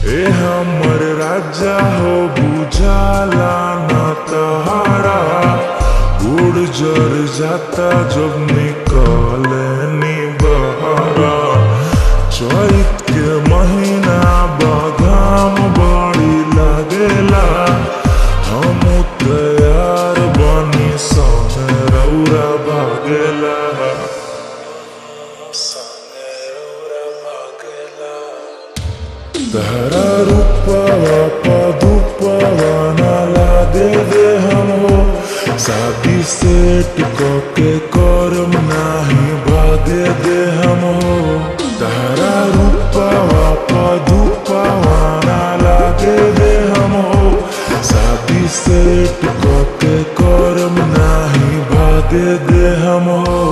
ए हमर राजा हो बुझाला न तहारा, गुड़ जर जाता जब निकले नी बहारा। चैत के महीना बादाम बड़ी लागेला, हम तैयार बनी संगे रौरा भागेला। तहरा रूपवा पदुपवा ना लागे दे हम हो, शादी सेट के करम नाही भागे दे हम हो। तहरा रूपवा पदुपवा ना लागे दे हम हो, शादी सेट के करम नाही भागे दे हम हो।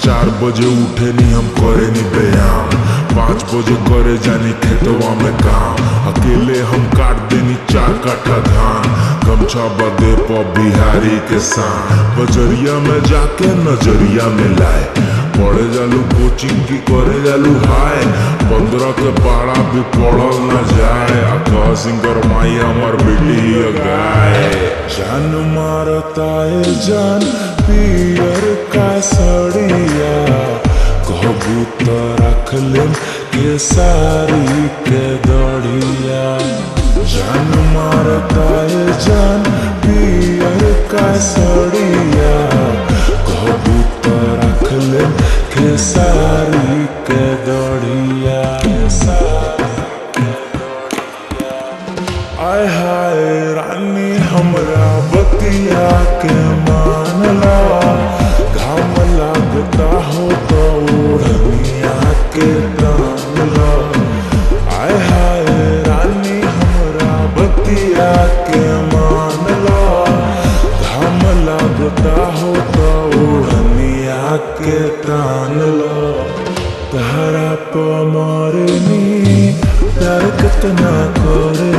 4 बजे उठे नी हम करे नी व्यायाम, 5 बजे करे जानी खेतवा में काम। अकेले हम काट देनी 4 काठा धान, गमछा बदे पर बिहारी के शान। बजरिया में जाके नजरिया में लाए, पढ़े जालू कोचिंग की करे जालू हाय। 15 के पारा भी पढ़ल न जाए, कह सिंगर माई हमार बेटी गाय। जान मारता है जान पियर का सड़िया, कहबू तो रख ले के सारी के दड़िया। जान मारता है जान पियर का सड़िया, कहबू तो रख ले के सारी के दड़िया। आय हाय रानी हमरा बतिया के मानला, घाम लागता हो तो ओढ़निया के टांगला। आय हाय रानी हमरा बतिया के मानला, घाम लागता हो तो ओढ़निया के टांगला। तहरा प मरनी प्यार कितना करे